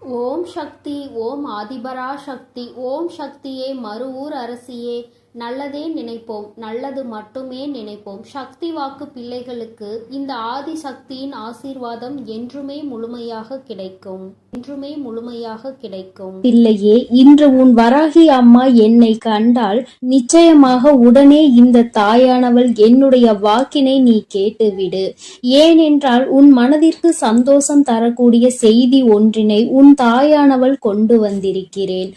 ஓம் சக்தி. ஓம் ஆதிபரா சக்தி. ஓம் சக்தியே, மறுவூர் அரசியே, நல்லதே நினைப்போம், நல்லது மட்டுமே நினைப்போம். சக்தி வாக்கு பிள்ளைகளுக்கு இந்த ஆதி சக்தியின் ஆசீர்வாதம் என்றுமே முழுமையாக கிடைக்கும், என்றுமே முழுமையாக கிடைக்கும். பிள்ளையே, இன்று உன் வராகி அம்மா என்னை கண்டால் நிச்சயமாக உடனே இந்த தாயானவள் என்னுடைய வாக்கினை நீ கேட்டுவிடு. ஏனென்றால் உன் மனதிற்கு சந்தோஷம் தரக்கூடிய செய்தி ஒன்றினை உன் தாயானவள் கொண்டு வந்திருக்கிறேன்.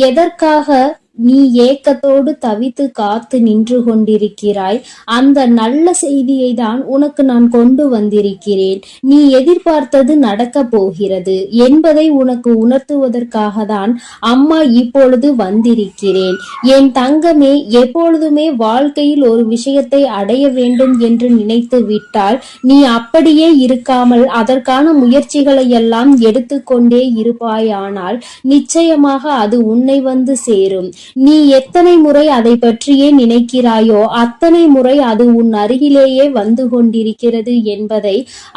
எதற்காக நீ ஏக்கத்தோடு தவித்து காத்து நின்று கொண்டிருக்கிறாய்? அந்த நல்ல செய்தியை தான் உனக்கு நான் கொண்டு வந்திருக்கிறேன். நீ எதிர்பார்த்தது நடக்க போகிறது என்பதை உனக்கு உணர்த்துவதற்காக தான் அம்மா இப்பொழுது வந்திருக்கிறேன். என் தங்கமே, எப்பொழுதுமே வாழ்க்கையில் ஒரு விஷயத்தை அடைய வேண்டும் என்று நினைத்து விட்டால் நீ அப்படியே இருக்காமல் அதற்கான முயற்சிகளை எல்லாம் எடுத்துக்கொண்டே இருப்பாயானால் நிச்சயமாக அது உன்னை வந்து சேரும். நீ எத்தனை முறை அதை பற்றியே நினைக்கிறாயோ அத்தனை முறை அது உன் அருகிலேயே வந்து கொண்டிருக்கிறது என்பதை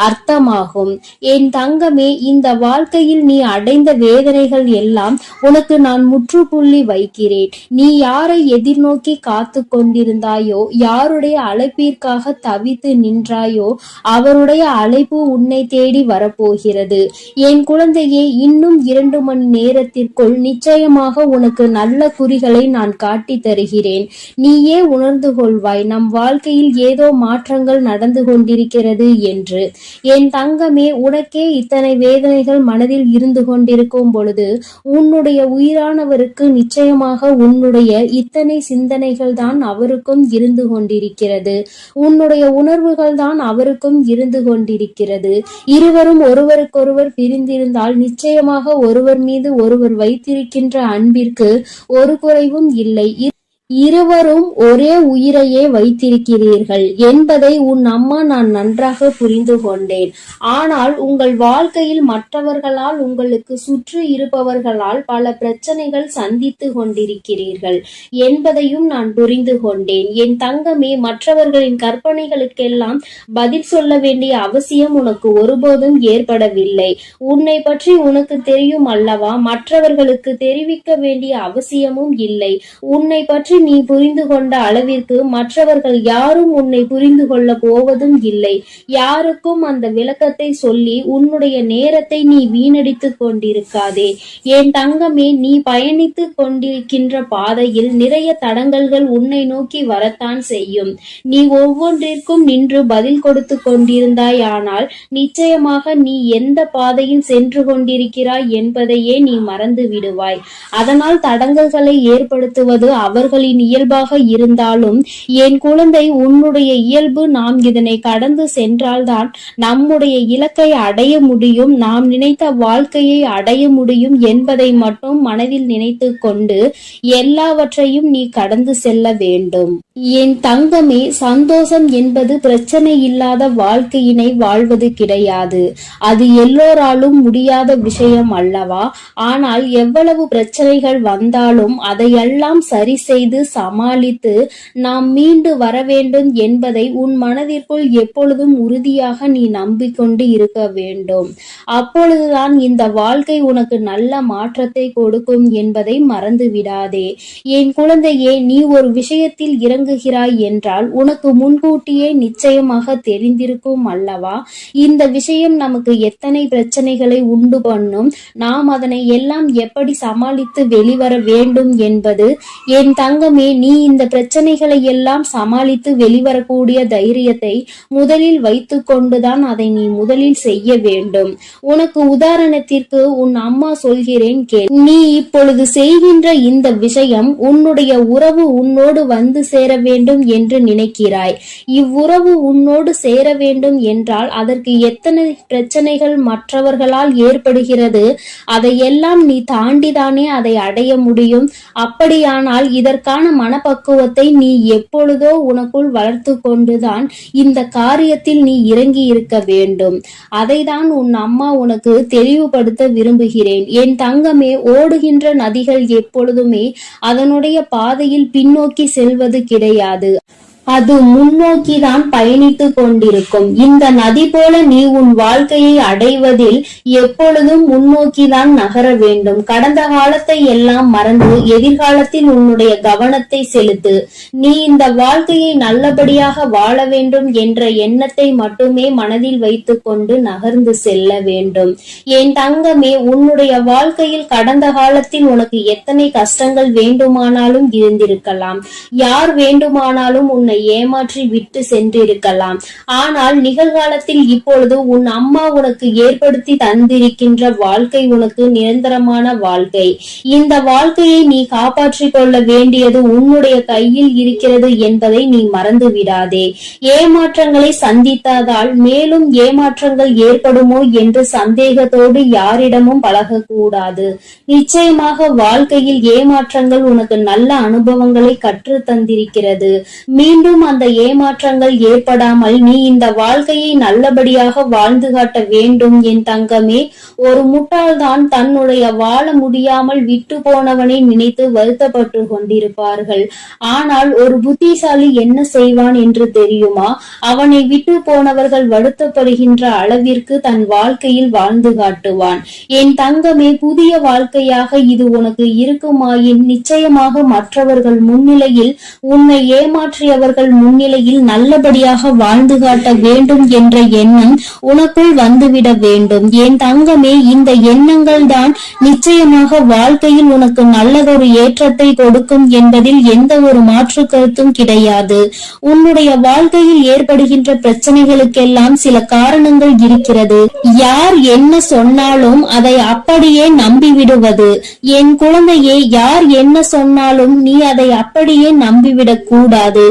அர்த்தமாகும். என் தங்கமே, இந்த வாழ்க்கையில் நீ அடைந்த வேதனைகள் எல்லாம் உனக்கு நான் முற்றுப்புள்ளி வைக்கிறேன். நீ யாரை எதிர்நோக்கி காத்து கொண்டிருந்தாயோ, யாருடைய அழைப்பிற்காக தவித்து நின்றாயோ, அவருடைய அழைப்பு உன்னை தேடி வரப்போகிறது. என் குழந்தையே, இன்னும் 2 மணி நேரத்திற்குள் நிச்சயமாக உனக்கு நல்ல குறிகளை நான் காட்டி தருகிறேன். நீயே உணர்ந்து கொள்வாய் நம் வாழ்க்கையில் ஏதோ மாற்றங்கள் நடந்து கொண்டிருக்கிறது என்று. என் தங்கமே, உனக்கே இத்தனை வேதனைகள் மனதில் இருந்து கொண்டிருக்கும் பொழுது உன்னுடைய உயிரானவருக்கு நிச்சயமாக உன்னுடைய இத்தனை சிந்தனைகள் தான் அவருக்கும் இருந்து கொண்டிருக்கிறது. உன்னுடைய உணர்வுகள் தான் அவருக்கும் இருந்து கொண்டிருக்கிறது. இருவரும் ஒருவருக்கொருவர் பிரிந்திருந்தால் நிச்சயமாக ஒருவர் மீது ஒருவர் வைத்திருக்கின்ற அன்பிற்கு ஒரு குறைவும் இல்லை. இருவரும் ஒரே உயிரையே வைத்திருக்கிறீர்கள் என்பதை உன் அம்மா நான் நன்றாக புரிந்து கொண்டேன். ஆனால் உங்கள் வாழ்க்கையில் மற்றவர்களால், உங்களுக்கு சுற்றி இருப்பவர்களால் பல பிரச்சனைகள் சந்தித்து கொண்டிருக்கிறீர்கள் என்பதையும் நான் புரிந்து கொண்டேன். என் தங்கமே, மற்றவர்களின் கற்பனைகளுக்கெல்லாம் பதில் சொல்ல வேண்டிய அவசியம் உனக்கு ஒருபோதும் ஏற்படவில்லை. உன்னை பற்றி உனக்கு தெரியும் அல்லவா? மற்றவர்களுக்கு தெரிவிக்க வேண்டிய அவசியமும் இல்லை. உன்னை பற்றி நீ புரிந்து கொண்ட அளவிற்கு மற்றவர்கள் யாரும் உன்னை புரிந்து கொள்ள போவதும் இல்லை. யாருக்கும் அந்த விளக்கத்தை சொல்லி உன்னுடைய நேரத்தை நீ வீணடித்துக் கொண்டிருக்காதே. என் தங்கமே, நீ பயணித்து கொண்டிருக்கின்ற பாதையில் நிறைய தடங்கல்கள் உன்னை நோக்கி வரத்தான் செய்யும். நீ ஒவ்வொன்றிற்கும் நின்று பதில் கொடுத்து கொண்டிருந்தாய். ஆனால் நிச்சயமாக நீ எந்த பாதையில் சென்று கொண்டிருக்கிறாய் என்பதையே நீ மறந்து விடுவாய். அதனால் தடங்கல்களை ஏற்படுத்துவது அவர்களின் இயல்பாக இருந்தாலும் என் குழந்தை, உன்னுடைய இயல்பு நாம் இதனை கடந்து சென்றால்தான் நம்முடைய இலக்கை அடைய முடியும், நாம் நினைத்த வாழ்க்கையை அடைய முடியும் என்பதை மட்டும் மனதில் நினைத்து கொண்டு எல்லாவற்றையும் நீ கடந்து செல்ல வேண்டும். என் தங்கமே, சந்தோஷம் என்பது பிரச்சனை இல்லாத வாழ்க்கையினை வாழ்வது கிடையாது. அது எல்லோராலும் முடியாத விஷயம் அல்லவா? ஆனால் எவ்வளவு பிரச்சனைகள் வந்தாலும் அதையெல்லாம் சரி செய்து சமாளித்து நாம் மீண்டு வர வேண்டும் என்பதை உன் மனதிற்குள் எப்பொழுதும் உறுதியாக நீ நம்பிக்கொண்டு இருக்க வேண்டும். அப்பொழுதுதான் இந்த வாழ்க்கை உனக்கு நல்ல மாற்றத்தை கொடுக்கும் என்பதை மறந்து விடாதே. என் குழந்தையே, நீ ஒரு விஷயத்தில் இறங்குகிறாய் என்றால் உனக்கு முன்கூட்டியே நிச்சயமாக தெரிந்திருக்கும் அல்லவா? இந்த விஷயம் நமக்கு எத்தனை பிரச்சனைகளை உண்டு பண்ணும், நாம் அதனை எல்லாம் எப்படி சமாளித்து வெளிவர வேண்டும் என்பது. என் தங்கமே, நீ இந்த பிரச்சனைகளை எல்லாம் சமாளித்து வெளிவரக்கூடிய தைரியத்தை முதலில் வைத்து கொண்டுதான் அதை நீ முதலில் செய்ய வேண்டும். உனக்கு உதாரணத்திற்கு உன் அம்மா சொல்கிறேன் கேள். நீ இப்பொழுது செய்கின்ற இந்த விஷயம் உன்னுடைய உறவு உன்னோடு வந்து சேர வேண்டும் என்று நினைக்கிறாய். இவ்வுறவு உன்னோடு சேர வேண்டும் என்றால் அதற்கு எத்தனை பிரச்சனைகள் மற்றவர்களால் ஏற்படுகிறது, அதையெல்லாம் நீ தாண்டிதானே அதை அடைய முடியும். அப்படியானால் இதற்கான மனப்பக்குவத்தை நீ எப்பொழுதோ உனக்குள் வளர்த்து கொண்டுதான் இந்த காரியத்தில் நீ இறங்கி இருக்க வேண்டும். அதைதான் உன் அம்மா உனக்கு தெளிவுபடுத்த விரும்புகிறேன். என் தங்கமே, ஓடுகின்ற நதிகள் எப்பொழுதுமே அதனுடைய பாதையில் பின்னோக்கி செல்வது கிடையாது. அது முன்னோக்கிதான் பயணித்துக் கொண்டிருக்கும். இந்த நதி போல நீ உன் வாழ்க்கையை அடைவதில் எப்பொழுதும் முன்னோக்கிதான் நகர வேண்டும். கடந்த காலத்தை எல்லாம் மறந்து எதிர்காலத்தில் உன்னுடைய கவனத்தை செலுத்து. நீ இந்த வாழ்க்கையை நல்லபடியாக வாழ வேண்டும் என்ற எண்ணத்தை மட்டுமே மனதில் வைத்துக் கொண்டு நகர்ந்து செல்ல வேண்டும். என் தங்கமே, உன்னுடைய வாழ்க்கையில் கடந்த காலத்தில் உனக்கு எத்தனை கஷ்டங்கள் வேண்டுமானாலும் இருந்திருக்கலாம். யார் வேண்டுமானாலும் உன்னை ஏமாற்றி விட்டு சென்றிருக்கலாம். ஆனால் நிகழ்காலத்தில் இப்பொழுது உன் அம்மா உனக்கு ஏற்படுத்தி தந்திருக்கின்ற வாழ்க்கை உனக்கு நிரந்தரமான வாழ்க்கை. இந்த வாழ்க்கையை நீ காப்பாற்றிக் கொள்ள வேண்டியது உன்னுடைய கையில் இருக்கிறது என்பதை நீ மறந்து விடாதே. ஏமாற்றங்களை சந்தித்ததால் மேலும் ஏமாற்றங்கள் ஏற்படுமோ என்று சந்தேகத்தோடு யாரிடமும் பழகக்கூடாது. நிச்சயமாக வாழ்க்கையில் ஏமாற்றங்கள் உனக்கு நல்ல அனுபவங்களை கற்று தந்திருக்கிறது. மீண்டும் அந்த ஏமாற்றங்கள் ஏற்படாமல் நீ இந்த வாழ்க்கையை நல்லபடியாக வாழ்ந்து காட்ட வேண்டும். என் தங்கமே, ஒரு முட்டாள்தான் தன்னுடைய வாழ முடியாமல் விட்டு போனவனை நினைத்து வருத்தப்பட்டு கொண்டிருப்பார்கள். ஆனால் ஒரு புத்திசாலி என்ன செய்வான் என்று தெரியுமா? அவனை விட்டு போனவர்கள் வருத்தப்படுகின்ற அளவிற்கு தன் வாழ்க்கையில் வாழ்ந்து காட்டுவான். என் தங்கமே, புதிய வாழ்க்கையாக இது உனக்கு இருக்குமாயின் நிச்சயமாக மற்றவர்கள் முன்னிலையில், உன்னை ஏமாற்றியவர்கள் முன்னிலையில் நல்லபடியாக வாழ்ந்து காட்ட வேண்டும் என்ற எண்ணம் உனக்குள் வந்துவிட வேண்டும். என் தங்கமே, இந்த எண்ணங்கள் தான் நிச்சயமாக வாழ்க்கையில் உனக்கு நல்லதொரு ஏற்றத்தை கொடுக்கும் என்பதில் எந்த ஒரு மாற்று கருத்தும் கிடையாது. உன்னுடைய வாழ்க்கையில் ஏற்படுகின்ற பிரச்சனைகளுக்கெல்லாம் சில காரணங்கள் இருக்கிறது. யார் என்ன சொன்னாலும் அதை அப்படியே நம்பிவிடுவது. என் குழந்தையே, யார் என்ன சொன்னாலும் நீ அதை அப்படியே நம்பிவிடக் கூடாது.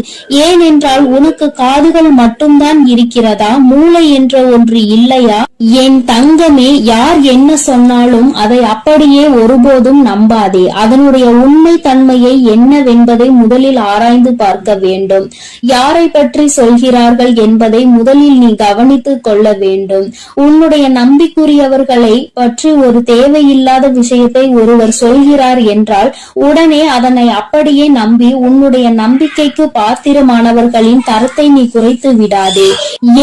ஏனென்றால் உனக்கு காதுகள் மட்டும்தான் இருக்கிறதா? மூளை என்ற ஒன்று இல்லையா? என் தங்கமே, யார் என்ன சொன்னாலும் அதை அப்படியே ஒருபோதும் நம்பாதே. அதனுடைய உண்மை தன்மையை என்னவென்பதை முதலில் ஆராய்ந்து பார்க்க வேண்டும். யாரை பற்றி சொல்கிறார்கள் என்பதை முதலில் நீ கவனித்துக் கொள்ள வேண்டும். உன்னுடைய நம்பிக்குரியவர்களை பற்றி ஒரு தேவையில்லாத விஷயத்தை ஒருவர் சொல்கிறார் என்றால் உடனே அதனை அப்படியே நம்பி உன்னுடைய நம்பிக்கைக்கு பாத்திரமானவர்களின் தரத்தை நீ குறைத்து விடாதே.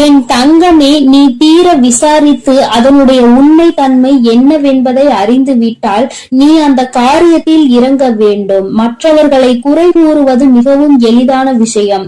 என் தங்கமே, நீ தீர விசாரித்து அதனுடைய உண்மை தன்மை என்னவென்பதை அறிந்து விட்டால் நீ அந்த காரியத்தில் இறங்க வேண்டும். மற்றவர்களை குறை கூறுவது மிகவும் எளிதான விஷயம்.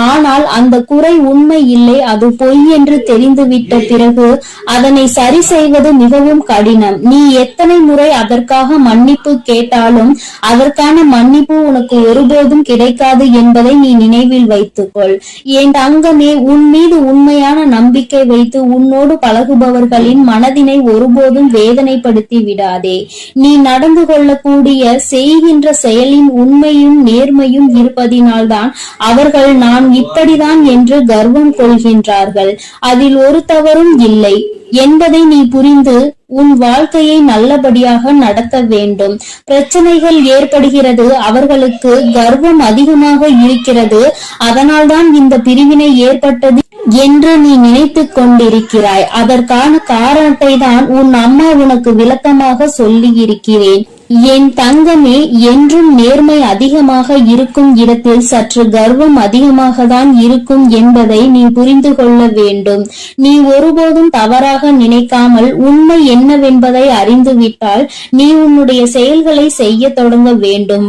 ஆனால் அந்த குறை உண்மை இல்லை, அது பொய் என்று தெரிந்துவிட்ட பிறகு அதனை சரி செய்வது மிகவும் கடினம். நீ எத்தனை முறை அதற்காக மன்னிப்பு கேட்டாலும் அதற்கான மன்னிப்பு உனக்கு ஒருபோதும் கிடைக்காது என்பதை நீ நினைவில் வைத்துக்கொள். என் தங்கமே, உன் மீது உண்மையான நம்பிக்கை வைத்து உன்னோடு பழகுபவர்களின் மனதினை ஒருபோதும் வேதனைப்படுத்தி விடாதே. நீ நடந்து கொள்ளக்கூடிய செய்கின்ற செயலின் உண்மையும் நேர்மையும் இருப்பதினால்தான் அவர்கள் நான் இப்படிதான் என்று கர்வம் கொள்கின்றார்கள். அதில் ஒரு தவறும் இல்லை என்பதை நீ புரிந்து உன் வாழ்க்கையை நல்லபடியாக நடத்த வேண்டும். பிரச்சனைகள் ஏற்படுகிறது, அவர்களுக்கு கர்வம் அதிகமாக இருக்கிறது, அதனால்தான் இந்த பிரிவினை ஏற்பட்டது என்று நீ நினைத்துக் கொண்டிருக்கிறாய். அதற்கான காரணத்தை தான் உன் அம்மா உனக்கு விளக்கமாக சொல்லி இருக்கிறேன். என் தங்கமே, என்றும் நேர்மை அதிகமாக இருக்கும் இடத்தில் சற்று கர்வம் அதிகமாக தான் இருக்கும் என்பதை நீ புரிந்து கொள்ள வேண்டும். நீ ஒருபோதும் தவறாக நினைக்காமல் உண்மை என்னவென்பதை அறிந்துவிட்டால் நீ உன்னுடைய செயல்களை செய்ய தொடங்க வேண்டும்.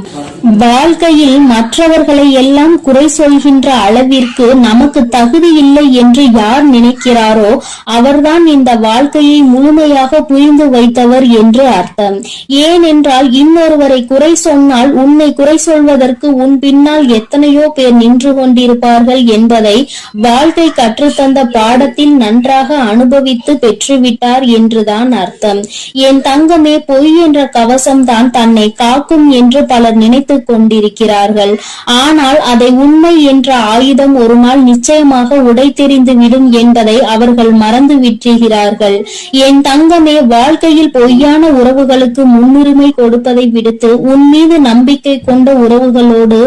வாழ்க்கையில் மற்றவர்களை எல்லாம் குறை சொல்கின்ற அளவிற்கு நமக்கு தகுதி இல்லை என்று யார் நினைக்கிறாரோ அவர்தான் இந்த வாழ்க்கையை முழுமையாக புரிந்து வைத்தவர் என்று அர்த்தம். ஏனென்றால் இன்னொருவரை குறை சொன்னால் உன்னை குறை சொல்வதற்கு உன் பின்னால் எத்தனையோ பேர் நின்று கொண்டிருப்பார்கள் என்பதை வாழ்க்கை கற்றுத்தந்த பாடத்தில் நன்றாக அனுபவித்து பெற்றுவிட்டார் என்றுதான் அர்த்தம். என் தங்கமே, பொய் என்ற கவசம் தான் தன்னை காக்கும் என்று பலர் நினைத்துக் கொண்டிருக்கிறார்கள். ஆனால் அதை உண்மை என்ற ஆயுதம் ஒரு நாள் நிச்சயமாக உடைத்தெறிந்து விடும் என்பதை அவர்கள் மறந்து விட்டுகிறார்கள். என் தங்கமே, வாழ்க்கையில் பொய்யான உறவுகளுக்கு முன்னுரிமை கொடுப்பதை விடுத்து உன் மீது நம்பிக்கை கொண்ட உறவுகளோடு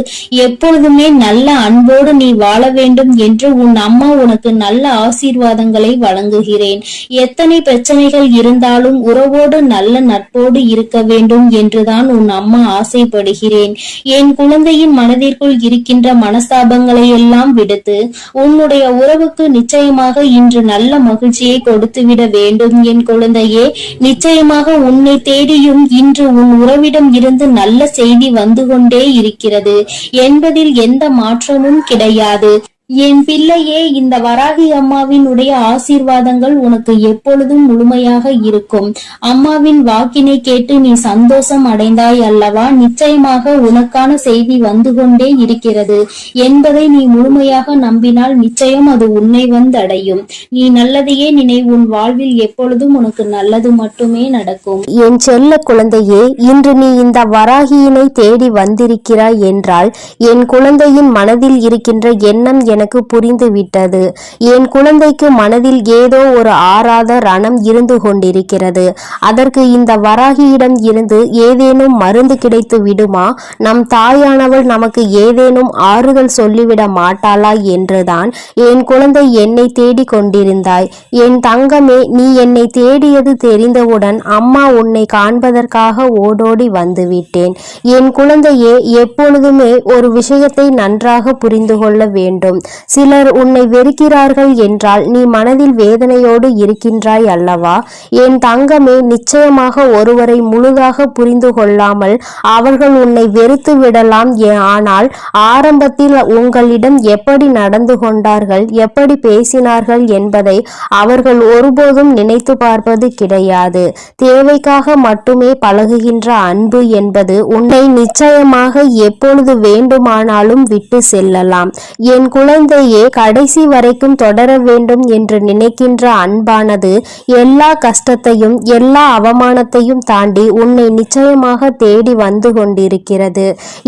எப்பொழுதுமே நல்ல அன்போடு நீ வாழ வேண்டும் என்று உன் அம்மா உனக்கு நல்ல ஆசீர்வாதங்களை வழங்குகிறேன். எத்தனை பிரச்சனைகள் இருந்தாலும் உறவோடு நல்ல நட்போடு இருக்க வேண்டும் என்றுதான் உன் அம்மா ஆசைப்படுகிறேன். என் குழந்தையின் மனதிற்குள் இருக்கின்ற மனஸ்தாபங்களை எல்லாம் விடுத்து உன்னுடைய உறவுக்கு நிச்சயமாக இன்று நல்ல மகிழ்ச்சியை கொடுத்துவிட வேண்டும். என் குழந்தையே, நிச்சயமாக உன்னை தேடியும் இன்று உன் உறவிடம் இருந்து நல்ல செய்தி வந்து கொண்டே இருக்கிறது என்பதில் எந்த மாற்றமும் கிடையாது. என் பிள்ளையே, இந்த வராகி அம்மாவினுடைய ஆசீர்வாதங்கள் உனக்கு எப்பொழுதும் முழுமையாக இருக்கும். அம்மாவின் வாக்கினை கேட்டு நீ சந்தோஷம் அடைந்தாய் அல்லவா? நிச்சயமாக உனக்கான செய்தி வந்து கொண்டே இருக்கிறது என்பதை நீ முழுமையாக நம்பினால் நிச்சயம் அது உன்னை வந்தடையும். நீ நல்லதையே நினை. உன் வாழ்வில் எப்பொழுதும் உனக்கு நல்லது மட்டுமே நடக்கும். என் செல்ல குழந்தையே, இன்று நீ இந்த வராகியினை தேடி வந்திருக்கிறாய் என்றால் என் குழந்தையின் மனதில் இருக்கின்ற எண்ணம் எனக்கு புரிந்து விட்டது. என் குழந்தைக்கு மனதில் ஏதோ ஒரு ஆறாத ரணம் இருந்து கொண்டிருக்கிறது. அதற்கு இந்த வராகியிடம் இருந்து ஏதேனும் மருந்து கிடைத்து விடுமா? நம் தாயானவள் நமக்கு ஏதேனும் ஆறுதல் சொல்லிவிட மாட்டாளா என்றுதான் என் குழந்தை என்னை தேடி கொண்டிருந்தாய். என் தங்கமே, நீ என்னை தேடியது தெரிந்தவுடன் அம்மா உன்னை காண்பதற்காக ஓடோடி வந்துவிட்டேன். என் குழந்தையே, எப்பொழுதுமே ஒரு விஷயத்தை நன்றாக புரிந்து கொள்ள வேண்டும். சிலர் உன்னை வெறுக்கிறார்கள் என்றால் நீ மனதில் வேதனையோடு இருக்கின்றாய் அல்லவா? என் தங்கமே, நிச்சயமாக ஒருவரை முழுதாக புரிந்து கொள்ளாமல் அவர்கள் உன்னை வெறுத்து விடலாம். ஆனால் ஆரம்பத்தில் உங்களிடம் எப்படி நடந்து கொண்டார்கள், எப்படி பேசினார்கள் என்பதை அவர்கள் ஒருபோதும் நினைத்து பார்ப்பது கிடையாது. தேவைக்காக மட்டுமே பழகுகின்ற அன்பு என்பது உன்னை நிச்சயமாக எப்பொழுது வேண்டுமானாலும் விட்டு செல்லலாம். என் குழந்தையே, கடைசி வரைக்கும் தொடர வேண்டும் என்று நினைக்கின்ற அன்பானது எல்லா கஷ்டத்தையும் எல்லா அவமானத்தையும் தாண்டி உன்னை நிச்சயமாக தேடி வந்து கொண்டிருக்கிறது.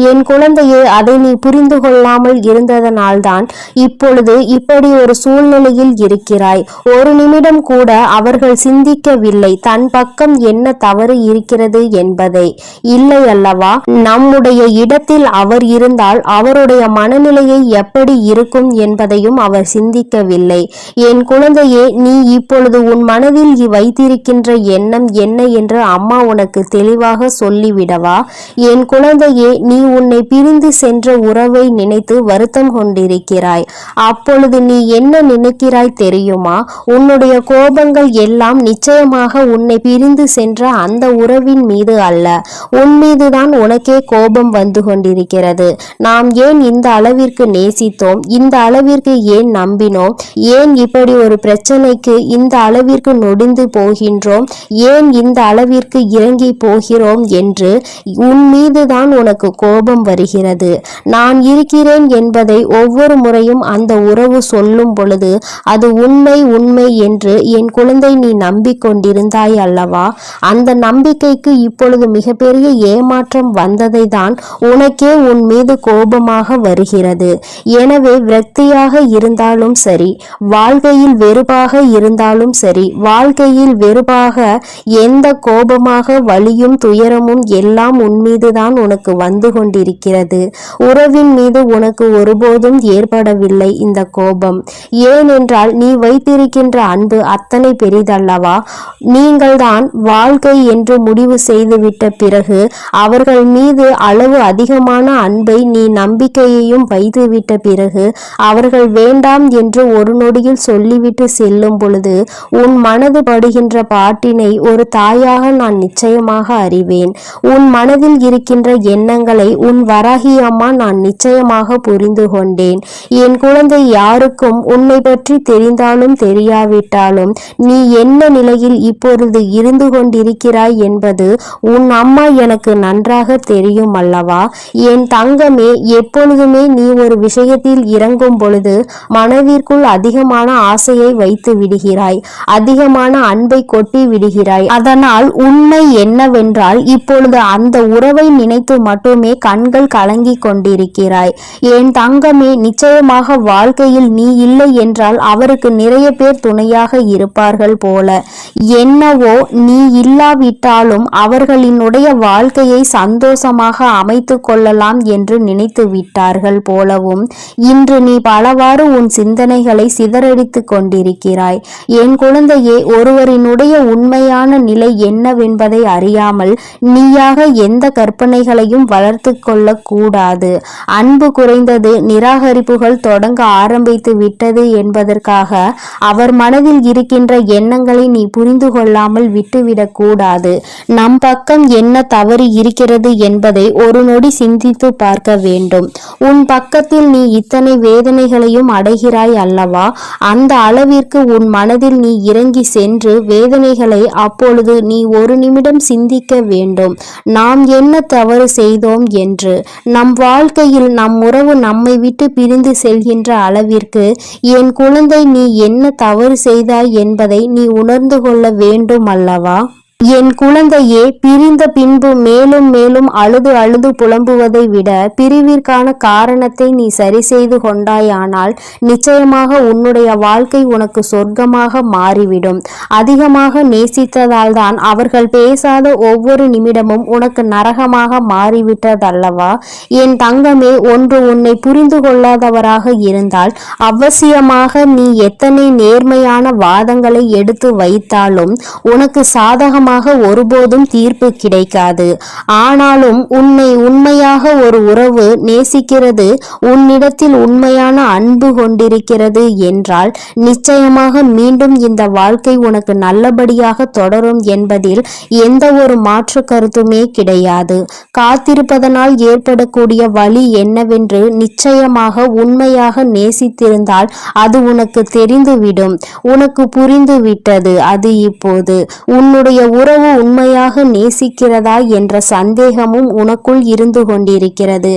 என் குழந்தையே, அதை நீ புரிந்து கொள்ளாமல் இருந்ததனால்தான் இப்பொழுது இப்படி ஒரு சூழ்நிலையில் இருக்கிறாய். ஒரு நிமிடம் கூட அவர்கள் சிந்திக்கவில்லை தன் பக்கம் என்ன தவறு இருக்கிறது என்பதை. இல்லை அல்லவா? நம்முடைய இடத்தில் அவர் இருந்தால் அவருடைய மனநிலையை எப்படி இருக்கும் என்பதையும் அவர் சிந்திக்கவில்லை. என் குழந்தையே, நீ இப்பொழுது உன் மனதில் வைத்திருக்கின்ற எண்ணம் என்ன என்று அம்மா உனக்கு தெளிவாக சொல்லிவிடவா? என் குழந்தையே, நீ உன்னை பிரிந்து சென்ற உறவை நினைத்து வருத்தம் கொண்டிருக்கிறாய். அப்பொழுது நீ என்ன நினைக்கிறாய் தெரியுமா? உன்னுடைய கோபங்கள் எல்லாம் நிச்சயமாக உன்னை பிரிந்து சென்ற அந்த உறவின் மீது அல்ல, உன் மீதுதான் உனக்கே கோபம் வந்து கொண்டிருக்கிறது. நாம் ஏன் இந்த அளவிற்கு நேசித்தோம், இந்த அளவிற்கு ஏன் நம்பினோம், ஏன் இப்படி ஒரு பிரச்சனைக்கு இந்த அளவிற்கு நொடிந்து போகின்றோம், ஏன் இந்த அளவிற்கு இறங்கி போகிறோம் என்று உன் மீதுதான் உனக்கு கோபம் வருகிறது. நான் இருக்கிறேன் என்பதை ஒவ்வொரு முறையும் அந்த உறவு சொல்லும் பொழுது அது உண்மை உண்மை என்று என் குழந்தை நீ நம்பிக்கொண்டிருந்தாய் அல்லவா? அந்த நம்பிக்கைக்கு இப்பொழுது மிகப்பெரிய ஏமாற்றம் வந்ததை தான் உனக்கே உன் மீது கோபமாக வருகிறது. எனவே விரக்தியாக இருந்தாலும் சரி, வாழ்க்கையில் வெறுப்பாக இருந்தாலும் சரி, வாழ்க்கையில் வெறுப்பாக எந்த கோபமாக வலியும் துயரமும் எல்லாம் உன்மீதுதான் உனக்கு வந்து கொண்டிருக்கிறது. உறவின் மீது உனக்கு ஒருபோதும் ஏற்படவில்லை இந்த கோபம். ஏனென்றால் நீ வைத்திருக்கின்ற அன்பு அத்தனை பெரிதல்லவா? நீங்கள்தான் வாழ்க்கை என்று முடிவு செய்துவிட்ட பிறகு அவர்கள் மீது அளவு அதிகமான அன்பை நீ நம்பிக்கையையும் வைத்துவிட்ட பிறகு அவர்கள் வேண்டாம் என்று ஒரு நொடியில் சொல்லிவிட்டு செல்லும் பொழுது உன் மனது படுகின்ற பாட்டினை ஒரு தாயாக நான் நிச்சயமாக அறிவேன். உன் மனதில் இருக்கின்ற எண்ணங்களை உன் வராகி அம்மா நான் நிச்சயமாக புரிந்து கொண்டேன். என் குழந்தை, யாருக்கும் உன்னை பற்றி தெரிந்தாலும் தெரியாவிட்டாலும் நீ என்ன நிலையில் இப்பொழுது இருந்து கொண்டிருக்கிறாய் என்பது உன் அம்மா எனக்கு நன்றாக தெரியும் அல்லவா? என் தங்கமே, எப்பொழுதுமே நீ ஒரு விஷயத்தில் இறங்க துவங்கும் பொழுது மனதிற்குள் அதிகமான ஆசையை வைத்து விடுகிறாய், அதிகமான அன்பை கொட்டி விடுகிறாய். அதனால் உண்மை என்னவென்றால் இப்பொழுது அந்த உறவை நினைத்து மட்டுமே கண்கள் கலங்கி கொண்டிருக்கிறாய். என் தங்கமே, நிச்சயமாக வாழ்க்கையில் நீ இல்லை என்றால் அவருக்கு நிறைய பேர் துணையாக இருப்பார்கள் போல. என்னவோ நீ இல்லாவிட்டாலும் அவர்களினுடைய வாழ்க்கையை சந்தோஷமாக அமைத்து கொள்ளலாம் என்று நினைத்து விட்டார்கள் போலவும் இன்று நீ பலவாறு உன் சிந்தனைகளை சிதறடித்து கொண்டிருக்கிறாய். என் குழந்தையே, ஒருவரினுடைய உண்மையான நிலை என்னவென்பதை அறியாமல் நீயாக எந்த கற்பனைகளையும் வளர்த்து கொள்ள கூடாது. அன்பு குறைந்தது, நிராகரிப்புகள் தொடங்க ஆரம்பித்து விட்டது என்பதற்காக அவர் மனதில் இருக்கின்ற எண்ணங்களை நீ புரிந்து கொள்ளாமல் விட்டுவிடக் கூடாது. நம் பக்கம் என்ன தவறு இருக்கிறது என்பதை ஒரு நொடி சிந்தித்து பார்க்க வேண்டும். உன் பக்கத்தில் நீ இத்தனை வேதனைகளையும் அடைகிறாய் அல்லவா? அந்த அளவிற்கு உன் மனதில் நீ இறங்கி சென்று வேதனைகளை அப்பொழுது நீ ஒரு நிமிடம் சிந்திக்க வேண்டும். நாம் என்ன தவறு செய்தோம் என்று. நம் வாழ்க்கையில் நம் உறவு நம்மை விட்டு பிரிந்து செல்கின்ற அளவிற்கு என் குழந்தை நீ என்ன தவறு செய்தாய் என்பதை நீ உணர்ந்து கொள்ள வேண்டும் அல்லவா? என் குழந்தையே, பிரிந்த பின்பு மேலும் மேலும் அழுது அழுது புலம்புவதை விட பிரிவிற்கான காரணத்தை நீ சரி செய்து கொண்டாயானால் நிச்சயமாக உன்னுடைய வாழ்க்கை உனக்கு சொர்க்கமாக மாறிவிடும். அதிகமாக நேசித்ததால் தான் அவர்கள் பேசாத ஒவ்வொரு நிமிடமும் உனக்கு நரகமாக மாறிவிட்டதல்லவா? என் தங்கமே, ஒன்று உன்னை புரிந்து கொள்ளாதவராக இருந்தால் அவசியமாக நீ எத்தனை நேர்மையான வாதங்களை எடுத்து வைத்தாலும் உனக்கு சாதகமாக ஒருபோதும் தீர்ப்பு கிடைக்காது. ஆனாலும் உன்னை உண்மையாக ஒரு உறவு நேசிக்கிறது, உன்னிடத்தில் உண்மையான அன்பு கொண்டிருக்கிறது என்றால் நிச்சயமாக மீண்டும் இந்த வாழ்க்கை உனக்கு நல்லபடியாக தொடரும் என்பதில் எந்த ஒரு மாற்று கருத்துமே கிடையாது. காத்திருப்பதனால் ஏற்படக்கூடிய வலி என்னவென்று நிச்சயமாக உண்மையாக நேசித்திருந்தால் அது உனக்கு தெரிந்துவிடும். உனக்கு புரிந்து விட்டது. அது இப்போது உன்னுடைய உறவு உண்மையாக நேசிக்கிறதா என்ற சந்தேகமும் உனக்குள் இருந்து கொண்டிருக்கிறது.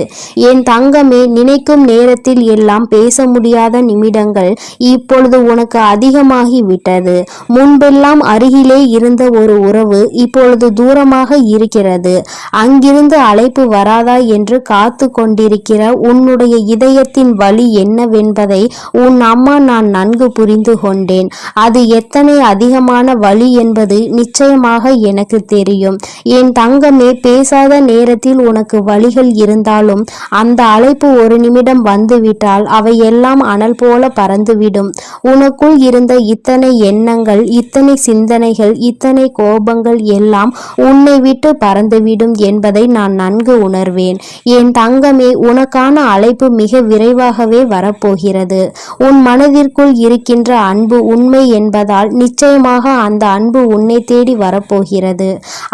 என் தங்கமே, நினைக்கும் நேரத்தில் எல்லாம் பேச முடியாத நிமிடங்கள் இப்பொழுது உனக்கு அதிகமாகி விட்டது. முன்பெல்லாம் அருகிலே இருந்த ஒரு உறவு இப்பொழுது தூரமாக இருக்கிறது. அங்கிருந்து அழைப்பு வராதா என்று காத்து கொண்டிருக்கிற உன்னுடைய இதயத்தின் வலி என்னவென்பதை உன் அம்மா நான் நன்கு புரிந்து கொண்டேன். அது எத்தனை அதிகமான வலி என்பது நிச்சயமாக எனக்கு தெரியும். என் தங்கமே, பேசாத நேரத்தில் உனக்கு வலிகள் இருந்தாலும் அந்த அழைப்பு ஒரு நிமிடம் வந்துவிட்டால் அவை எல்லாம் அனல் போல பறந்துவிடும். உனக்குள் இருந்த இத்தனை எண்ணங்கள், இத்தனை சிந்தனைகள், இத்தனை கோபங்கள் எல்லாம் உன்னை விட்டு பறந்துவிடும் என்பதை நான் நன்கு உணர்வேன். என் தங்கமே, உனக்கான அழைப்பு மிக விரைவாகவே வரப்போகிறது. உன் மனதிற்குள் இருக்கின்ற அன்பு உண்மை என்பதால் நிச்சயமாக அந்த அன்பு உன்னை தேடி வரப்போகிறது.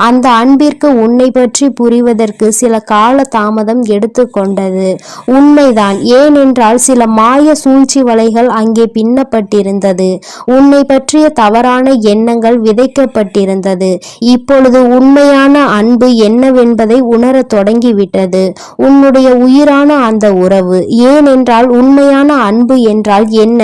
அந்த அன்பிற்கு உன்னை பற்றி புரிவதற்கு சில கால தாமதம் எடுத்துக்கொண்டது உண்மைதான். ஏனென்றால் சில மாய சூழ்ச்சி வலைகள் அங்கே பின்னப்பட்டிருந்தது. உன்னை பற்றிய தவறான எண்ணங்கள் விதைக்கப்பட்டிருந்தது. இப்பொழுது உண்மையான அன்பு என்னவென்பதை உணர தொடங்கிவிட்டது உன்னுடைய உயிரான அந்த உறவு. ஏனென்றால் உண்மையான அன்பு என்றால் என்ன?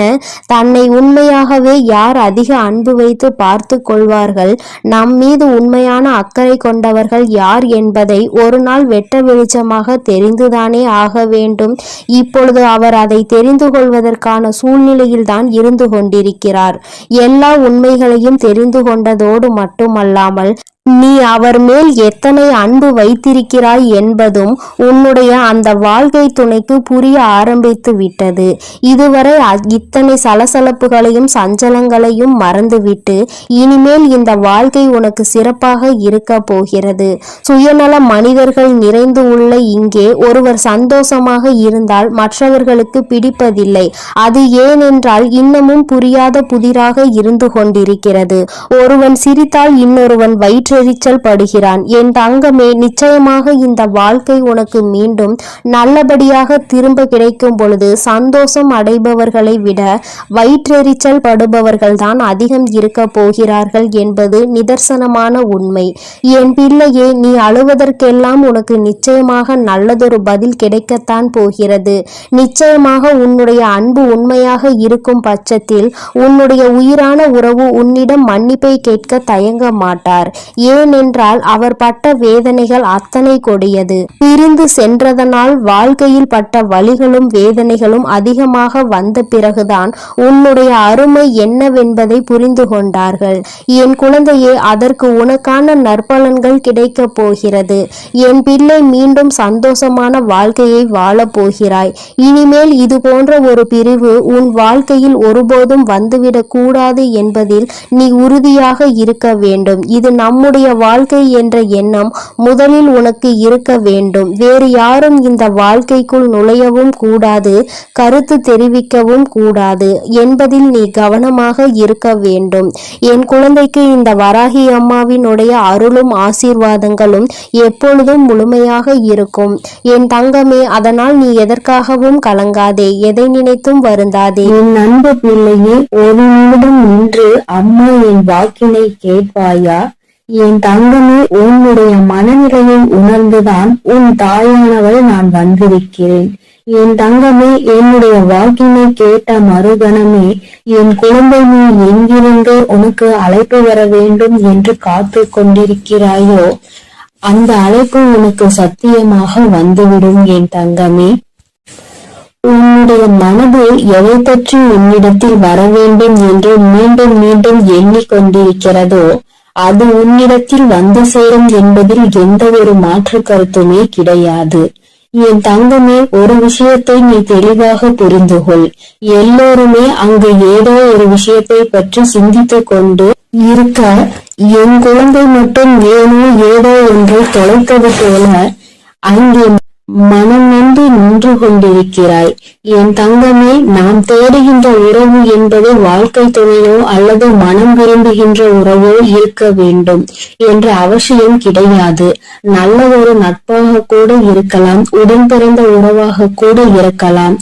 தன்னை உண்மையாகவே யார் அதிக அன்பு வைத்து பார்த்து கொள்வார்கள், நம் மீது உண்மையான அக்கறை கொண்டவர்கள் யார் என்பதை ஒரு நாள் வெட்ட வெளிச்சமாக தெரிந்துதானே ஆக வேண்டும். இப்பொழுது அவர் அதை தெரிந்து கொள்வதற்கான சூழ்நிலையில் தான் இருந்து கொண்டிருக்கிறார். எல்லா உண்மைகளையும் தெரிந்து கொண்டதோடு மட்டுமல்லாமல் நீ அவர் மேல் எத்தனை அன்பு வைத்திருக்கிறாய் என்பதும் உன்னுடைய அந்த வாழ்க்கை துணைக்கு புரிய ஆரம்பித்து விட்டது. இதுவரை இத்தனை சலசலப்புகளையும் சஞ்சலங்களையும் மறந்துவிட்டு இனிமேல் இந்த வாழ்க்கை உனக்கு சிறப்பாக இருக்க போகிறது. சுயநல மனிதர்கள் நிறைந்து உள்ள இங்கே ஒருவர் சந்தோஷமாக இருந்தால் மற்றவர்களுக்கு பிடிப்பதில்லை. அது ஏனென்றால் இன்னமும் புரியாத புதிராக இருந்து கொண்டிருக்கிறது. ஒருவன் சிரித்தால் இன்னொருவன் வயிற்று வயிற்றெரிச்சல் படுகிறான். என் தங்கமே, நிச்சயமாக இந்த வாழ்க்கை உனக்கு மீண்டும் நல்லபடியாக திரும்ப கிடைக்கும் பொழுது சந்தோஷம் அடைபவர்களை விட வயிற்றெரிச்சல் படுபவர்கள் தான் அதிகம் இருக்க போகிறார்கள் என்பது நிதர்சனமான உண்மை. என் பிள்ளையே, நீ அழுவதற்கெல்லாம் உனக்கு நிச்சயமாக நல்லதொரு பதில் கிடைக்கத்தான் போகிறது. நிச்சயமாக உன்னுடைய அன்பு உண்மையாக இருக்கும் பட்சத்தில் உன்னுடைய உயிரான உறவு உன்னிடம் மன்னிப்பை கேட்க தயங்க மாட்டார். ஏனென்றால் அவர் பட்ட வேதனைகள் அத்தனை கொடியது. பிரிந்து சென்றதனால் வாழ்க்கையில் பட்ட வலிகளும் வேதனைகளும் அதிகமாக வந்த பிறகுதான் உன்னுடைய அருமை என்னவென்பதை புரிந்து கொண்டார்கள். என் குழந்தையே, அதற்கு உனக்கான நற்பலன்கள் கிடைக்க போகிறது. என் பிள்ளை, மீண்டும் சந்தோஷமான வாழ்க்கையை வாழப் போகிறாய். இனிமேல் இது போன்ற ஒரு பிரிவு உன் வாழ்க்கையில் ஒருபோதும் வந்துவிடக் கூடாது என்பதில் நீ உறுதியாக இருக்க வேண்டும். இது நம்முடைய வாழ்க்கை என்ற எண்ணம் முதலில் உனக்கு இருக்க வேண்டும். வேறு யாரும் இந்த வாழ்க்கைக்குள் நுழையவும் கூடாது, கருத்து தெரிவிக்கவும் கூடாது என்பதில் நீ கவனமாக இருக்க வேண்டும். என் குழந்தைக்கு இந்த வராகி அம்மாவினுடைய அருளும் ஆசீர்வாதங்களும் எப்பொழுதும் முழுமையாக இருக்கும். என் தங்கமே, அதனால் நீ எதற்காகவும் கலங்காதே, எதை நினைத்தும் வருந்தாதே. என் அன்பு பிள்ளையே, ஒரு நிமிடம் நின்று அம்மா என் வாக்கினை கேட்பாயா? என் தங்கமே, உன்னுடைய மனநிலையை உணர்ந்துதான் உன் தாயானவள் நான் வந்திருக்கிறேன். என் தங்கமே, என்னுடைய வாக்கினை கேட்ட மறுகணமே என் குழந்தை, நீ எங்கிருந்தோ உனக்கு அழைப்பு வர வேண்டும் என்று காத்து கொண்டிருக்கிறாயோ, அந்த அழைப்பு உனக்கு சத்தியமாக வந்துவிடும். என் தங்கமே, உன்னுடைய மனது எதை பற்றி உன்னிடத்தில் வர வேண்டும் என்று மீண்டும் மீண்டும் எண்ணிக்கொண்டிருக்கிறதோ அது உன்னிடத்தில் வந்து சேரும் என்பதில் எந்த ஒரு மாற்று கருத்துமே கிடையாது. என் தங்கமே, ஒரு விஷயத்தை நீ தெளிவாக புரிந்து கொள். எல்லோருமே அங்கு ஏதோ ஒரு விஷயத்தை பற்றி சிந்தித்துக் கொண்டு இருக்க, என் குழந்தை மட்டும் ஏதோ ஒன்றை தொலைத்தது போல அங்கே மனம் நன்றி நின்று கொண்டிருக்கிறாய். என் தங்கமே, நாம் தேடுகின்ற உறவு என்பது வாழ்க்கை துணையோ அல்லது மனம் விரும்புகின்ற உறவோ இருக்க வேண்டும் என்ற அவசியம் கிடையாது. நல்ல ஒரு நட்பாக கூட இருக்கலாம், உடன் பிறந்த உறவாக கூட இருக்கலாம்.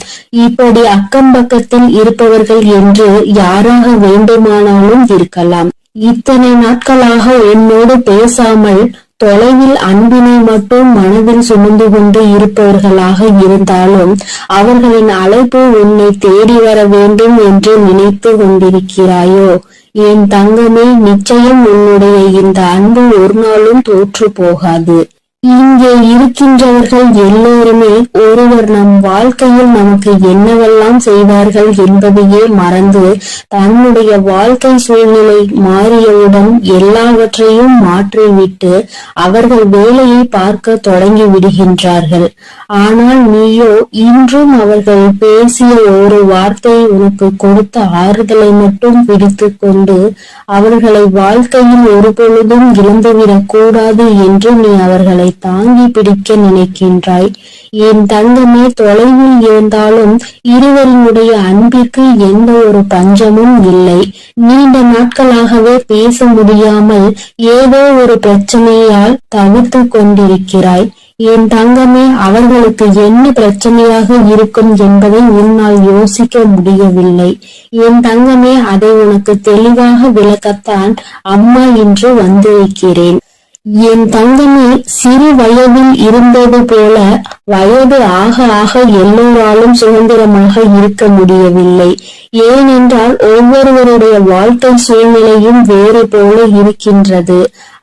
இப்படி அக்கம் பக்கத்தில் இருப்பவர்கள் என்று யாராக வேண்டுமானாலும் இருக்கலாம். இத்தனை நாட்களாக என்னோடு பேசாமல் தொலைவில் அன்பினை மட்டும் மனதில் சுமந்து கொண்டு இருப்பவர்களாக இருந்தாலும் அவர்களின் அழைப்பு உன்னை தேடி வர வேண்டும் என்று நினைத்து கொண்டிருக்கிறாயோ? என் தங்கமே, நிச்சயம் உன்னுடைய இந்த அன்பு ஒரு நாளும் தோற்று போகாது. இங்கே இருக்கின்றவர்கள் எல்லோருமே ஒருவர் நம் வாழ்க்கையில் நமக்கு என்னவெல்லாம் செய்வார்கள் என்பதையே மறந்து தன்னுடைய வாழ்க்கை சூழ்நிலை மாறியவுடன் எல்லாவற்றையும் மாற்றிவிட்டு அவர்கள் வேலையை பார்க்க தொடங்கி விடுகின்றார்கள். ஆனால் நீயோ இன்றும் அவர்கள் பேசிய ஒரு வார்த்தை உனக்கு கொடுத்த ஆறுதலை மட்டும் பிடித்து கொண்டு அவர்களை வாழ்க்கையில் ஒரு பொழுதும் இழந்துவிடக் கூடாது என்று நீ அவர்களை தாங்கி பிடிக்க நினைக்கின்றாய். என் தங்கமே, தொலைவில் இருந்தாலும் இருவரினுடைய அன்பிற்கு எந்த ஒரு பஞ்சமும் இல்லை. நீண்ட நாட்களாகவே பேச முடியாமல் ஏதோ ஒரு பிரச்சனையால் தவித்து கொண்டிருக்கிறாய். என் தங்கமே, அவர்களுக்கு என்ன பிரச்சனையாக இருக்கும் என்பதை உன்னால் யோசிக்க முடியவில்லை. என் தங்கமே, அதை உனக்கு தெளிவாக விளக்கத்தான் அம்மா இன்று வந்திருக்கிறேன். என் தங்கமே, சிறு வயதில் இருந்தது போல வயது ஆக ஆக எல்லோராலும் சுதந்திரமாக இருக்க முடியவில்லை. ஏனென்றால் ஒவ்வொருவருடைய வாழ்க்கை சூழ்நிலையும் வேறு போல இருக்கின்றது.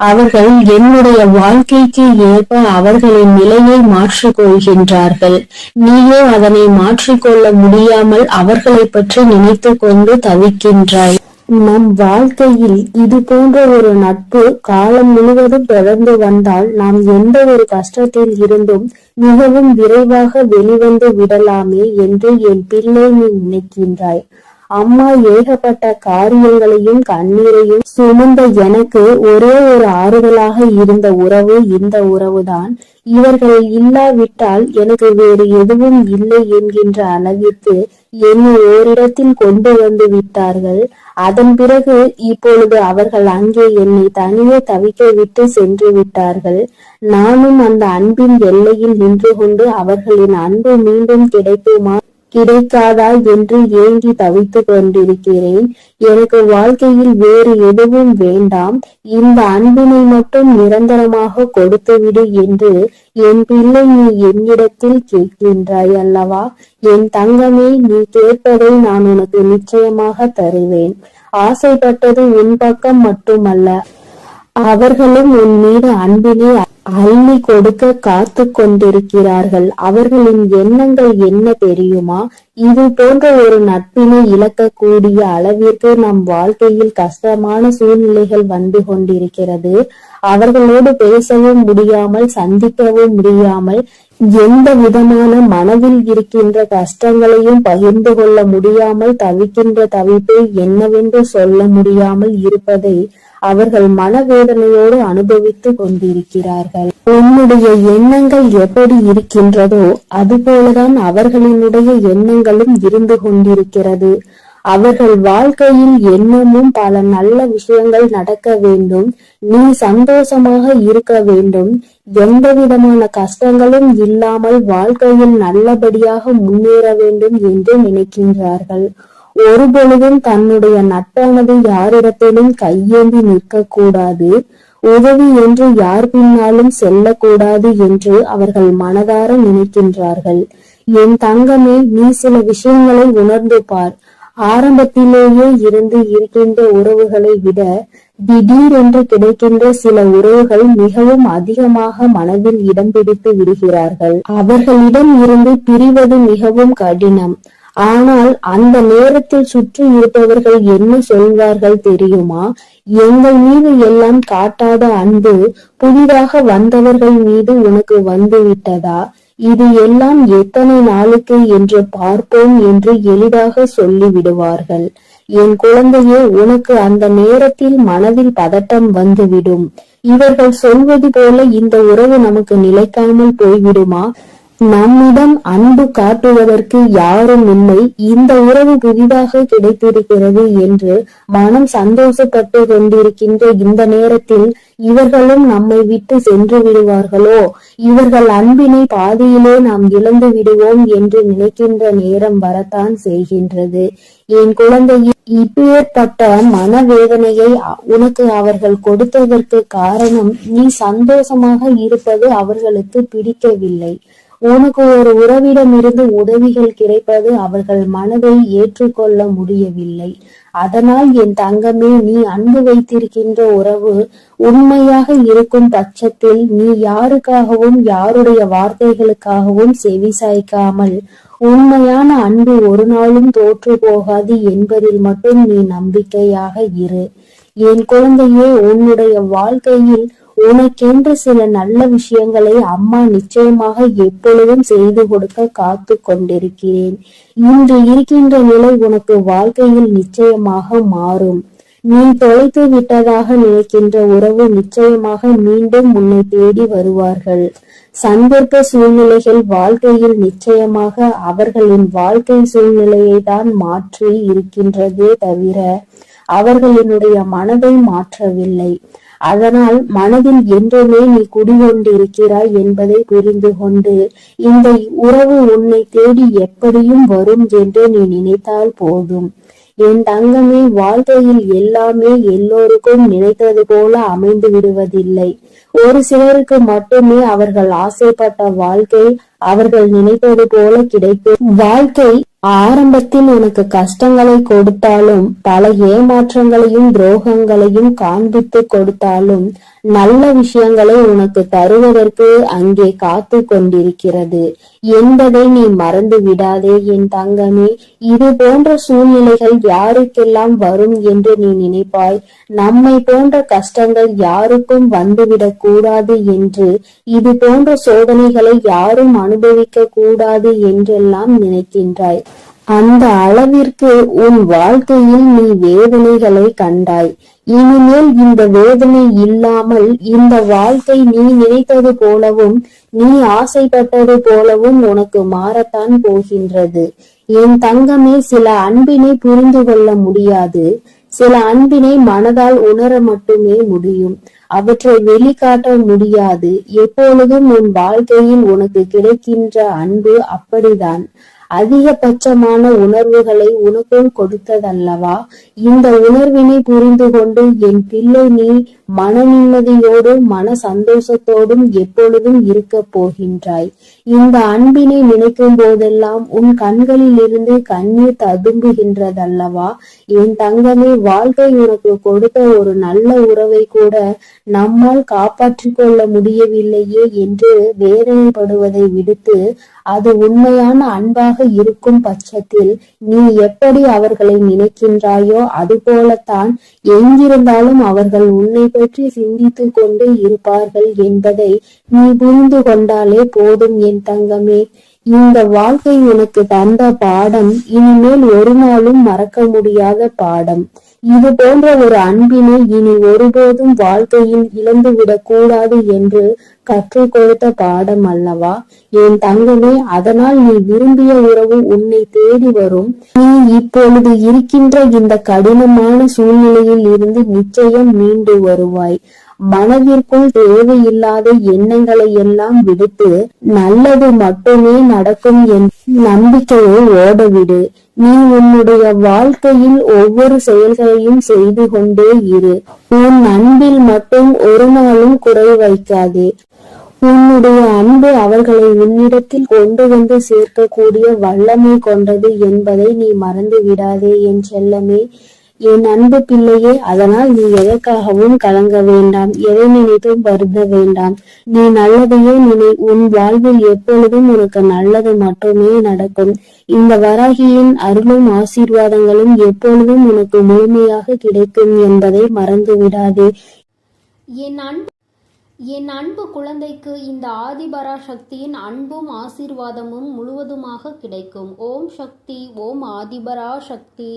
அவர்கள் என்னுடைய வாழ்க்கைக்கு ஏற்ப அவர்களின் நிலையை மாற்றிக்கொள்கின்றார்கள். நீயோ அதனை மாற்றிக்கொள்ள முடியாமல் அவர்களை பற்றி நினைத்து கொண்டு தவிக்கின்றாய். நம் வாழ்க்கையில் இது போன்ற ஒரு நட்பு காலம் முழுவதும் தொடர்ந்து வந்தால் நாம் எந்த ஒரு கஷ்டத்தில் இருந்தும் மிகவும் விரைவாக வெளிவந்து விடலாமே என்று என் பிள்ளை நீ நினைக்கின்றாய். அம்மா ஏகப்பட்ட காரியங்களையும் கண்ணீரையும் சுமந்த எனக்கு ஒரே ஒரு ஆறுதலாக இருந்த உறவு இந்த உறவுதான். இவர்கள் இல்லாவிட்டால் எனக்கு வேறு எதுவும் இல்லை என்கின்ற அளவிற்கு என்னை ஓரிடத்தில் கொண்டு வந்து விட்டார்கள். அதன் பிறகு இப்பொழுது அவர்கள் அங்கே என்னை தனியே தவிக்க விட்டு சென்று விட்டார்கள். நானும் அந்த அன்பின் எல்லையில் நின்று கொண்டு அவர்களின் அன்பு மீண்டும் கிடைக்குமா கிடைக்காதா என்று ஏங்கி தவித்துக் கொண்டிருக்கிறேன். எனக்கு வாழ்க்கையில் வேறு எதுவும் வேண்டாம், இந்த அன்பினை மட்டும் நிரந்தரமாக கொடுத்துவிடு என்று என் பிள்ளை நீ என்னிடத்தில் கேட்கின்றாய் அல்லவா? என் தங்கமே, நீ கேட்பதை நான் உனக்கு நிச்சயமாக தருவேன். ஆசைப்பட்டது உன் பக்கம் மட்டுமல்ல, அவர்களும் உன் மீது அன்பினை அள்ளி கொடுக்க காத்து கொண்டிருக்கிறார்கள். அவர்களின் எண்ணங்கள் என்ன தெரியுமா? இது போன்ற ஒரு நட்பினை இழக்கக்கூடிய அளவிற்கு நம் வாழ்க்கையில் கஷ்டமான சூழ்நிலைகள் வந்து கொண்டிருக்கிறது. அவர்களோடு பேசவும் முடியாமல், சந்திக்கவும் முடியாமல், எந்த விதமான மனதில் இருக்கின்ற கஷ்டங்களையும் பகிர்ந்து கொள்ள முடியாமல் தவிக்கின்ற தவிப்பை என்னவென்று சொல்ல முடியாமல் இருப்பதை அவர்கள் மனவேதனையோடு அனுபவித்துக் கொண்டிருக்கிறார்கள். உன்னுடைய எண்ணங்கள் எப்படி இருக்கின்றதோ அதுபோலதான் அவர்களினுடைய எண்ணங்களும் இருந்து கொண்டிருக்கிறது. அவர்கள் வாழ்க்கையில் எண்ணமும் பல நல்ல விஷயங்கள் நடக்க வேண்டும், நீ சந்தோஷமாக இருக்க வேண்டும், எந்த விதமான கஷ்டங்களும் இல்லாமல் வாழ்க்கையில் நல்லபடியாக முன்னேற வேண்டும் என்று நினைக்கின்றார்கள். ஒரு பொழுதும் தன்னுடைய நட்பானது யாரிடத்திலும் கையேந்தி நிற்க கூடாது, உதவி என்று யார் பின்னாலும் செல்லக்கூடாது என்று அவர்கள் மனதார நினைக்கின்றார்கள். என் தங்கமே, நீ சில விஷயங்களை உணர்ந்து பார். ஆரம்பத்திலேயே இருந்து இருக்கின்ற உறவுகளை விட திடீரென்று கிடைக்கின்ற சில உறவுகள் மிகவும் அதிகமாக மனதில் இடம் பிடித்து விடுகிறார்கள். அவர்களிடம் இருந்து பிரிவது மிகவும் கடினம். ஆனால் அந்த நேரத்தில் சுற்றி இருப்பவர்கள் என்ன சொல்வார்கள் தெரியுமா? எங்கள் மீது எல்லாம் காட்டாத அன்பு புதிதாக வந்தவர்கள் மீது உனக்கு வந்து விட்டதா? இது எல்லாம் எத்தனை நாளுக்கு என்று பார்ப்போம் என்று எளிதாக சொல்லி விடுவார்கள். என் குழந்தையே, உனக்கு அந்த நேரத்தில் மனதில் பதட்டம் வந்துவிடும். இவர்கள் சொல்வது போல இந்த உறவு நமக்கு நிலைக்காமல் போய்விடுமா? நம்மிடம் அன்பு காட்டுவதற்கு யாரும் இல்லை, இந்த உறவு புதிதாக கிடைத்திருக்கிறது என்று மனம் சந்தோஷப்பட்டு கொண்டிருக்கின்ற இந்த நேரத்தில் இவர்களும் நம்மை விட்டு சென்று விடுவார்களோ, இவர்கள் அன்பினை பாதியிலே நாம் இழந்து விடுவோம் என்று நினைக்கின்ற நேரம் வரத்தான் செய்கின்றது. என் குழந்தையே, இப்பேற்பட்ட மனவேதனையை உனக்கு அவர்கள் கொடுத்ததற்கு காரணம் நீ சந்தோஷமாக இருப்பது அவர்களுக்கு பிடிக்கவில்லை. உனக்கு ஒரு உறவிடமிருந்து உதவிகள் கிடைப்பது அவர்கள் மனதை ஏற்றுக்கொள்ள முடியவில்லை. அதனால் என் தங்கமே, நீ அன்பு வைத்திருக்கின்ற உறவு உண்மையாக இருக்கும் பட்சத்தில் நீ யாருக்காகவும் யாருடைய வார்த்தைகளுக்காகவும் செவி சாய்க்காமல் உண்மையான அன்பு ஒரு நாளும் தோற்று போகாது என்பதில் மட்டும் நீ நம்பிக்கையாக இரு. என் குழந்தையே, உன்னுடைய வாழ்க்கையில் உனக்கென்று சில நல்ல விஷயங்களை அம்மா நிச்சயமாக எப்பொழுதும் செய்து கொடுக்க காத்து கொண்டிருக்கிறேன். இன்று இருக்கின்ற நிலை உனக்கு வாழ்க்கையில் நிச்சயமாக மாறும். நீ தொலைத்து விட்டதாக நினைக்கின்ற உறவு நிச்சயமாக மீண்டும் உன்னை தேடி வருவார்கள். சந்தர்ப்ப சூழ்நிலைகள் வாழ்க்கையில் நிச்சயமாக அவர்களின் வாழ்க்கை சூழ்நிலையை தான் மாற்றி இருக்கின்றதே தவிர அவர்களினுடைய மனதை மாற்றவில்லை. அதனால் மனதில் என்றுமே நீ குடிகொண்டிருக்கிறாய் என்பதை புரிந்து கொண்டு இந்த உறவு உன்னை தேடி எப்படியும் வரும் என்று நீ நினைத்தால் போதும். என் தங்கமே, வாழ்க்கையில் எல்லாமே எல்லோருக்கும் நினைத்தது போல அமைந்து விடுவதில்லை. ஒரு சிலருக்கு மட்டுமே அவர்கள் ஆசைப்பட்ட வாழ்க்கை அவர்கள் நினைத்தது போல கிடைக்கும். வாழ்க்கை ஆரம்பத்தில் உனக்கு கஷ்டங்களை கொடுத்தாலும் பல ஏமாற்றங்களையும் துரோகங்களையும் காண்பித்து கொடுத்தாலும் நல்ல விஷயங்களை உனக்கு தருவதற்கு அங்கே காத்து கொண்டிருக்கிறது என்பதை நீ மறந்து விடாதே என் தங்கமே. இது போன்ற சூழ்நிலைகள் யாருக்கெல்லாம் வரும் என்று நீ நினைப்பாய்? நம்மை போன்ற கஷ்டங்கள் யாருக்கும் வந்துவிடக் கூடாது என்று, இது போன்ற சோதனைகளை யாரும் அனுபவிக்க கூடாது என்றெல்லாம் நினைக்கின்றாய். அந்த அளவிற்கு உன் வாழ்க்கையில் நீ வேதனைகளை கண்டாய். இனிமேல் இந்த வேதனை இல்லாமல் இந்த வாழ்க்கை நீ நினைத்தது போலவும் நீ ஆசைப்பட்டது போலவும் உனக்கு மாறத்தான் போகின்றது. என் தங்கமே, சில அன்பினை புரிந்து கொள்ள முடியாது. சில அன்பினை மனதால் உணர மட்டுமே முடியும். அவற்றை வெளிக்காட்ட முடியாது. எப்பொழுதும் உன் வாழ்க்கையில் உனக்கு கிடைக்கின்ற அன்பு அப்படிதான். அதிகபட்சமான உணர்வுகளை உனக்கும் கொடுத்ததல்லவா? இந்த உணர்வினை புரிந்து கொண்டு என் பிள்ளை நீ மன நிம்மதியோடும் மன சந்தோஷத்தோடும் எப்பொழுதும் இருக்க போகின்றாய். இந்த அன்பினை நினைக்கும் போதெல்லாம் உன் கண்களில் இருந்து கண்ணீர் ததும்புகின்றதல்லவா? என் தங்கமே, வாழ்க்கை உனக்கு கொடுத்த ஒரு நல்ல உறவை கூட நம்மால் காப்பாற்றிக் கொள்ள முடியவில்லையே என்று வேதனைப்படுவதை விடுத்து, அது உண்மையான அன்பாக இருக்கும் பட்சத்தில் நீ எப்படி அவர்களை நினைக்கின்றாயோ அதுபோலத்தான் எங்கிருந்தாலும் அவர்கள் உன்னை பற்றி சிந்தித்துக் கொண்டு இருப்பார்கள் என்பதை நீ புரிந்து கொண்டாலே போதும் என் தங்கமே. இந்த வாழ்க்கை உனக்கு தந்த பாடம் இனிமேல் ஒரு நாளும் மறக்க முடியாத பாடம். இது போன்ற ஒரு அன்பினை இனி ஒருபோதும் வாழ்க்கையில் இழந்துவிடக் கூடாது என்று கற்றுக் கொடுத்த பாடம் அல்லவா என் தங்கமே? அதனால் நீ விரும்பிய உறவு உன்னை தேடி வரும். நீ இப்பொழுது இருக்கின்ற இந்த கடினமான சூழ்நிலையில் இருந்து நிச்சயம் மீண்டு வருவாய். மனதிற்குள் தேவையில்லாத எண்ணங்களை எல்லாம் விடுத்து நல்லது மட்டுமே நடக்கும் என் நம்பிக்கையை ஓடவிடு. நீ உன்னுடைய வாழ்க்கையில் ஒவ்வொரு செயல்களையும் செய்து கொண்டே இரு. உன் அன்பில் மட்டும் ஒரு நாளும் குறை வைக்காதே. உன்னுடைய அன்பு அவர்களை உன்னிடத்தில் கொண்டு வந்து சேர்க்கக்கூடிய வல்லமை கொண்டது என்பதை நீ மறந்து விடாதே என் செல்லமே, என் அன்பு பிள்ளையே. அதனால் நீ எதற்காகவும் கலங்க வேண்டாம், எதை நினைத்தும் வருந்த வேண்டாம். நீ நல்லதையே நினை. உன் வாழ்வில் எப்பொழுதும் உனக்கு நல்லது மட்டுமே நடக்கும். இந்த வராகியின் அருளும் ஆசீர்வாதங்களும் எப்பொழுதும் உனக்கு முழுமையாக கிடைக்கும் என்பதை மறந்து விடாதே. என் அன்பு குழந்தைக்கு இந்த ஆதிபராசக்தியின் அன்பும் ஆசீர்வாதமும் முழுவதுமாக கிடைக்கும். ஓம் சக்தி, ஓம் ஆதிபராசக்தி.